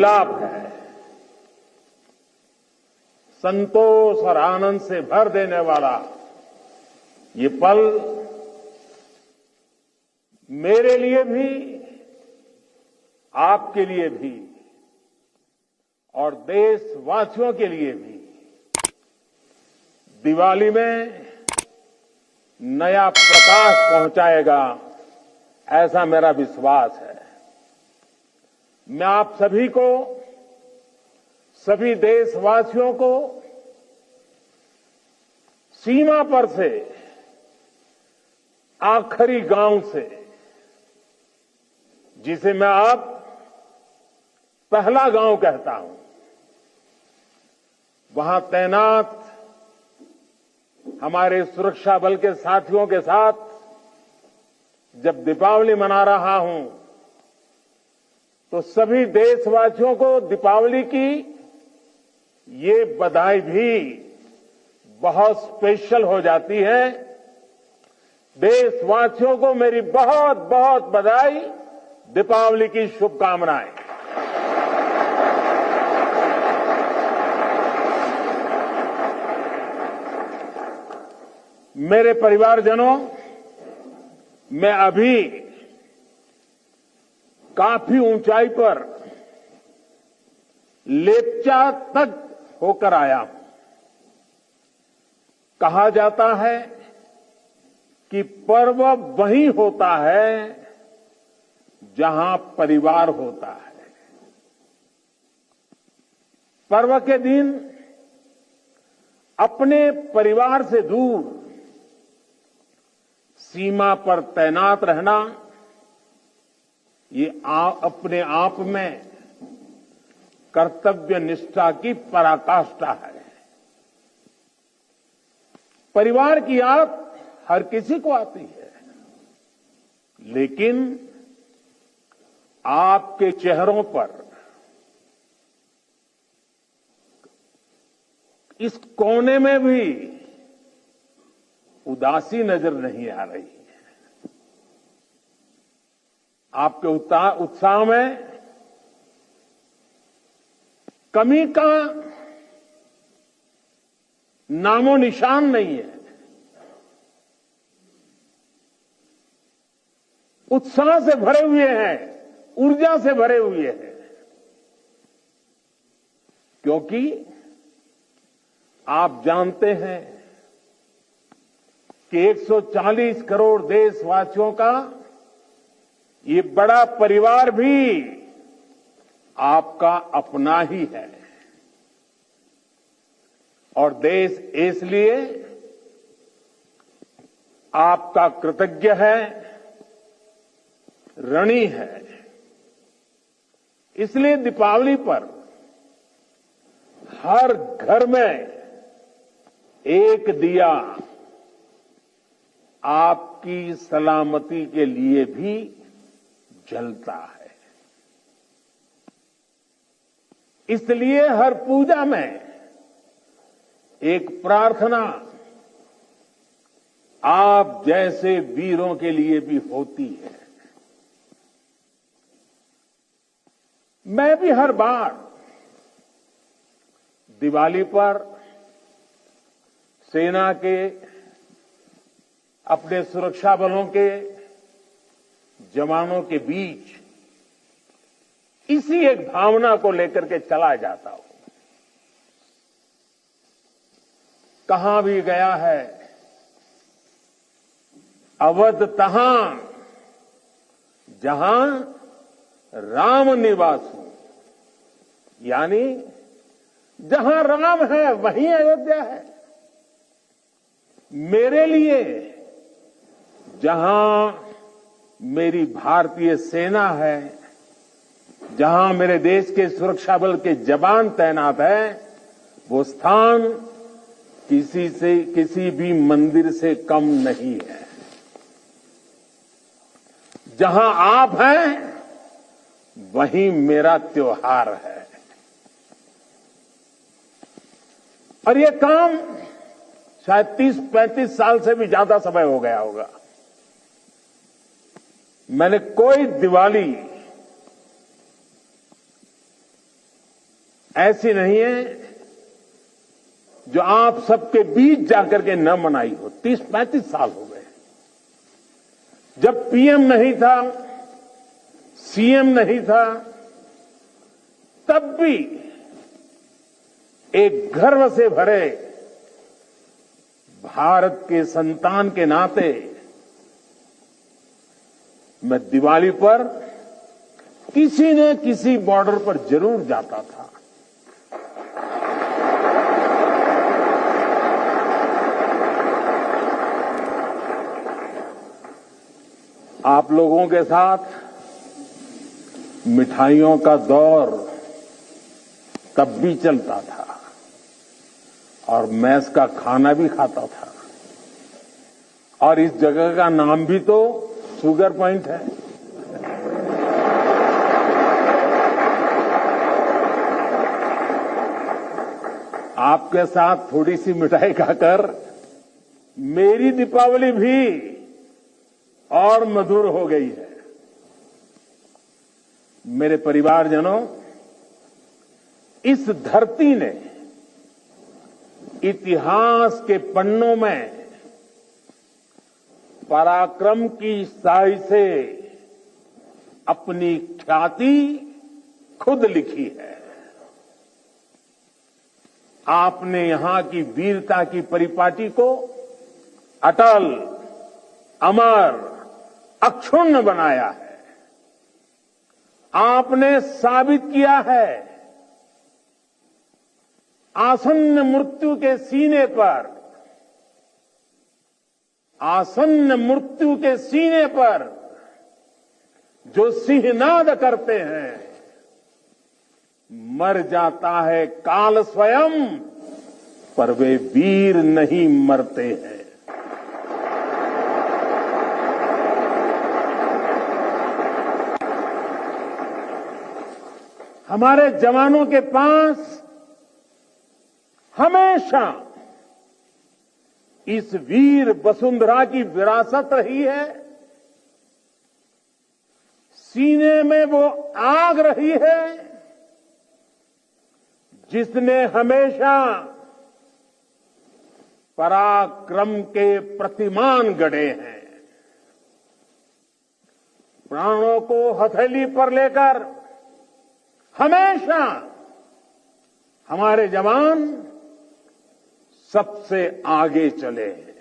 मिलाप है, संतोष और आनंद से भर देने वाला ये पल मेरे लिए भी, आपके लिए भी और देशवासियों के लिए भी दिवाली में नया प्रकाश पहुंचाएगा, ऐसा मेरा विश्वास है। मैं आप सभी को, सभी देशवासियों को सीमा पर से, आखिरी गांव से, जिसे मैं अब पहला गांव कहता हूं, वहां तैनात हमारे सुरक्षा बल के साथियों के साथ जब दीपावली मना रहा हूं, तो सभी देशवासियों को दीपावली की ये बधाई भी बहुत स्पेशल हो जाती है। देशवासियों को मेरी बहुत बहुत बधाई, दीपावली की शुभकामनाएं। मेरे परिवारजनों, मैं अभी काफी ऊंचाई पर लेप्चा तक होकर आया हूं। कहा जाता है कि पर्व वहीं होता है जहां परिवार होता है। पर्व के दिन अपने परिवार से दूर सीमा पर तैनात रहना, ये अपने आप में कर्तव्य निष्ठा की पराकाष्ठा है। परिवार की याद हर किसी को आती है, लेकिन आपके चेहरों पर इस कोने में भी उदासी नजर नहीं आ रही है। आपके उत्साह में कमी का नामो निशान नहीं है। उत्साह से भरे हुए हैं, ऊर्जा से भरे हुए हैं, क्योंकि आप जानते हैं कि 140 करोड़ देशवासियों का ये बड़ा परिवार भी आपका अपना ही है। और देश इसलिए आपका कृतज्ञ है, ऋणी है। इसलिए दीपावली पर हर घर में एक दिया आपकी सलामती के लिए भी जलता है। इसलिए हर पूजा में एक प्रार्थना आप जैसे वीरों के लिए भी होती है। मैं भी हर बार दिवाली पर सेना के, अपने सुरक्षा बलों के जवानों के बीच इसी एक भावना को लेकर के चला जाता हूं। कहां भी गया है, अवध तहां जहां राम निवासु, यानी जहां राम है वहीं अयोध्या है। मेरे लिए जहां मेरी भारतीय सेना है, जहां मेरे देश के सुरक्षा बल के जवान तैनात हैं, वो स्थान किसी भी मंदिर से कम नहीं है। जहां आप हैं वहीं मेरा त्योहार है। और ये काम शायद 30-35 साल से भी ज्यादा समय हो गया होगा। मैंने कोई दिवाली ऐसी नहीं है जो आप सबके बीच जाकर के न मनाई हो। 30-35 साल हो गए जब पीएम नहीं था, सीएम नहीं था, तब भी एक गर्व से भरे भारत के संतान के नाते मैं दिवाली पर किसी न किसी बॉर्डर पर जरूर जाता था। आप लोगों के साथ मिठाइयों का दौर तब भी चलता था और मैस का खाना भी खाता था, और इस जगह का नाम भी तो शुगर पॉइंट है। आपके साथ थोड़ी सी मिठाई खाकर मेरी दीपावली भी और मधुर हो गई है। मेरे परिवारजनों, इस धरती ने इतिहास के पन्नों में पराक्रम की स्याही से अपनी ख्याति खुद लिखी है। आपने यहां की वीरता की परिपाटी को अटल, अमर, अक्षुण्ण बनाया है। आपने साबित किया है आसन्न मृत्यु के सीने पर, आसन्न मृत्यु के सीने पर जो सिंहनाद करते हैं, मर जाता है काल स्वयं, पर वे वीर नहीं मरते हैं। हमारे जवानों के पास हमेशा इस वीर वसुंधरा की विरासत रही है। सीने में वो आग रही है जिसने हमेशा पराक्रम के प्रतिमान गढ़े हैं। प्राणों को हथेली पर लेकर हमेशा हमारे जवान सबसे आगे चले हैं।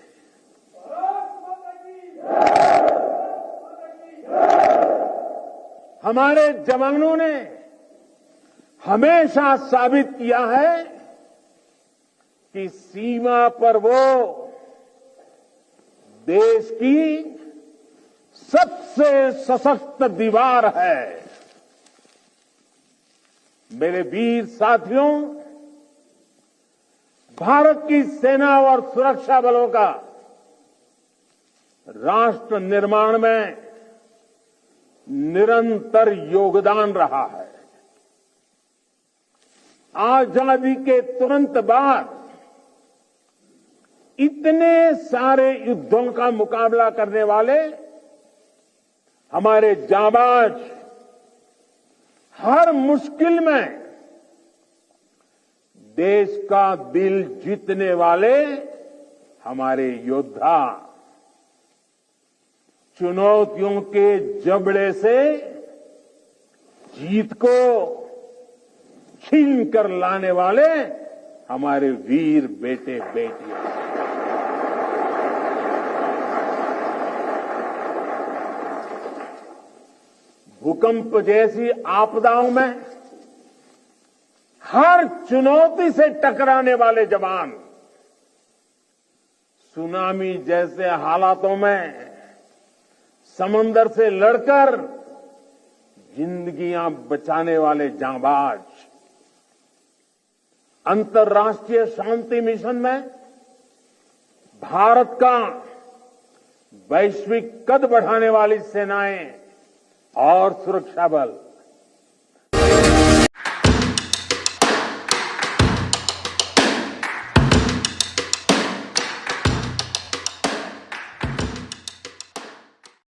हमारे जवानों ने हमेशा साबित किया है कि सीमा पर वो देश की सबसे सशक्त दीवार है। मेरे वीर साथियों, भारत की सेना और सुरक्षा बलों का राष्ट्र निर्माण में निरंतर योगदान रहा है। आजादी के तुरंत बाद इतने सारे युद्धों का मुकाबला करने वाले हमारे जांबाज, हर मुश्किल में देश का दिल जीतने वाले हमारे योद्धा, चुनौतियों के जबड़े से जीत को छीन कर लाने वाले हमारे वीर बेटे बेटियां। भूकंप जैसी आपदाओं में हर चुनौती से टकराने वाले जवान, सुनामी जैसे हालातों में समंदर से लड़कर जिंदगियां बचाने वाले जांबाज, अंतर्राष्ट्रीय शांति मिशन में भारत का वैश्विक कद बढ़ाने वाली सेनाएं और सुरक्षा बल,